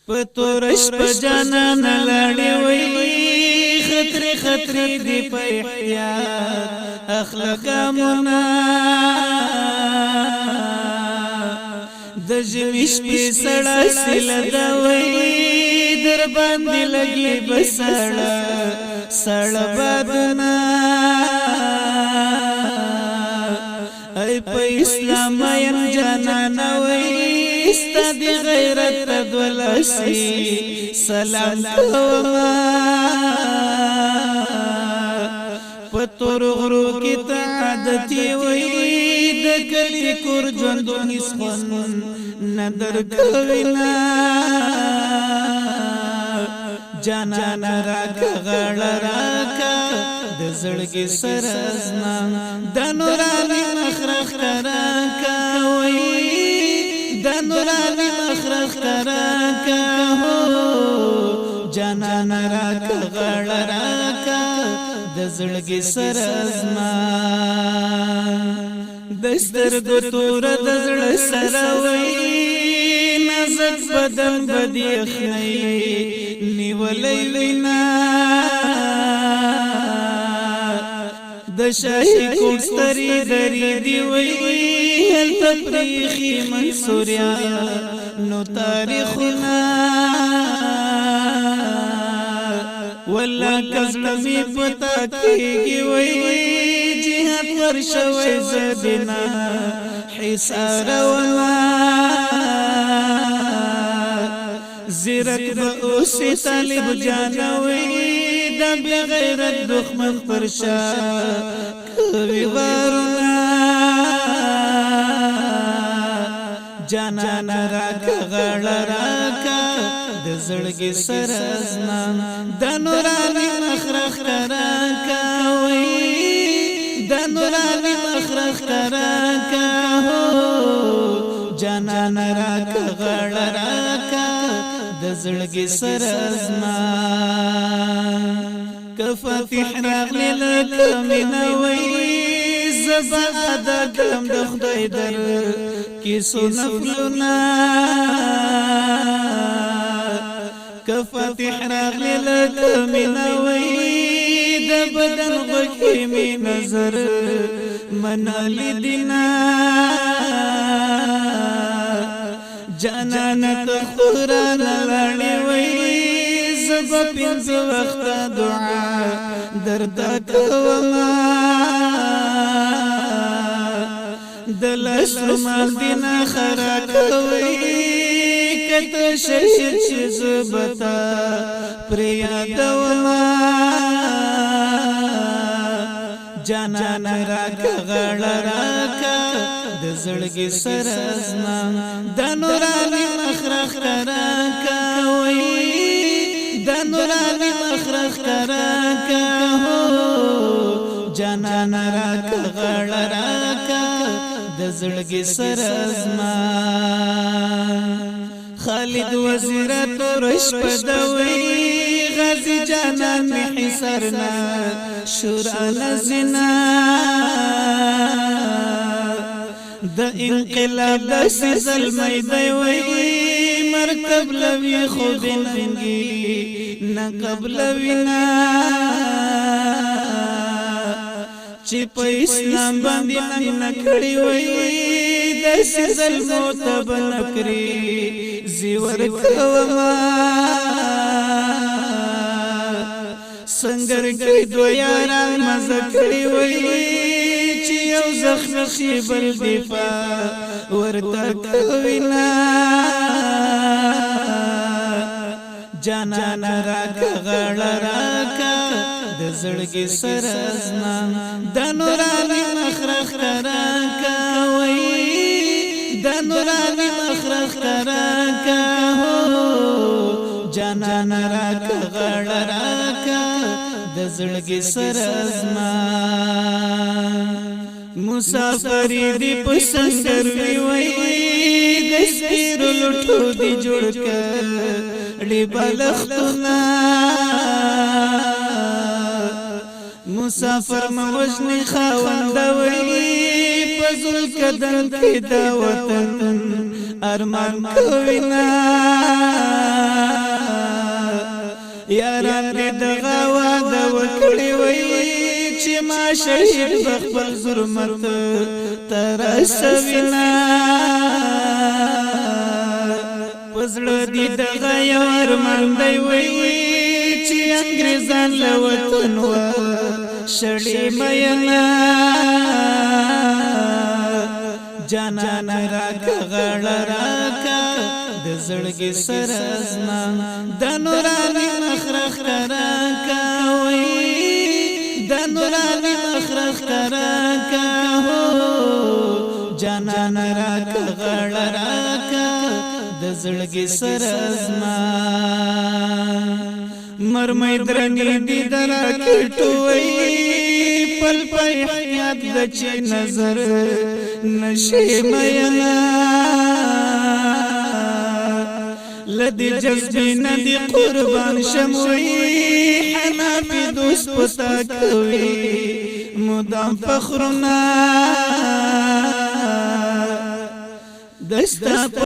پتورش پجانان لړی وی خطر خطر دی په احتیاط اخلاق منا د جمیش په سړا سل دا وی در باندې لګي بسړا سړا بدنا ای په اسلام یم جانان وی استاد غیرت دولسی سلام کوما پتور غرو کی تعادتی وی د کلی کور ژوندو نسخن ندر کوینا جانان راک غړ راکا د زړګي سرزنا د نورانی مخرخ راکا وی د نورانی مخرخ راکا هو جانان راک غړ راکا د زړګي سرزما دستر ګتور د زړه سروي نازک بدن بدی خنۍ نیولې وینا د شاهي کوستري درې دی وی هل تفریخي منصوریا نو تاریخنا ولا کزلمی پتا کیږي وی جهاد ورشوي زدنا حصار ولا زیرک با اوسی طالب جانوی دا بغیرت دخمن پرشا کوي وارونا جانان راک غړ راکا د زړګي سرزنا د نورانی مخرخ راکا وی د نورانی مخرخ راکا هو جانان راک غړ راکا د زړګي سرزنا کفتح راغلی لکه مینوي زبا ادا کړم د خدای در کیسو نفلنا کفتح راغلی لکه مینوي د بدن غوښې می نظر منالی دینا جانان تخوران لړی وی زب پنځ وخت دعا درد کوما دلش مال دینا خرا کوي کته شهید شزبتا پریا دوما جانان راک غړ راکا د زړګي سرزنا د نورانی مخرخ راکا وی د نورانی مخرخ راکا هو جانان راک غړ راکا د زړګي سرزنا خالد وزیر تورش پدوي غازی جانان می حسرنا شوران زنا د انقلاب د سزل میدای وی مرکب لوی خود ننګي نه قبل وینا چې په اسلام باندې نکړی وی د سزل موت بنکری زیور کوما سنگر گئی دو یاران مزکڑی وی چی یو زخم شی بل دفاع ورطا کوینا جانان راک غړ راکا د زړګي سرزنا د نورانی مخرخ راکا وی د نورانی مخرخ راکا هو جانان راک غړ راکا د زړګي سرزما مسافری دی پسنگر وی د سپیرو لټو دی جوړ کړي بلختنا مسافر موجنی خاوند وی پزل کدن کی دا وطن ارمان کوینا یاران دې دغه واده وکړي وای چې ما شهید بخبل ظلمت ترسوینا پزړه دې دغه یار مندای وای چې انګريزان له وطن و شړې مینا جانان راکا غړ راکا د زړګي سرزنا د نوراني مخرخ راکا وای د نوراني مخرخ راکا هو جانان راکا غړ راکا د زړګي سرزنا مرمۍ درنګي دي دراکټوي پل پل حیات د چي نظر نشي مینا لدی جذبی ندی قربان شموي حنافي دوست پتا کوي مدام فخرنا دستا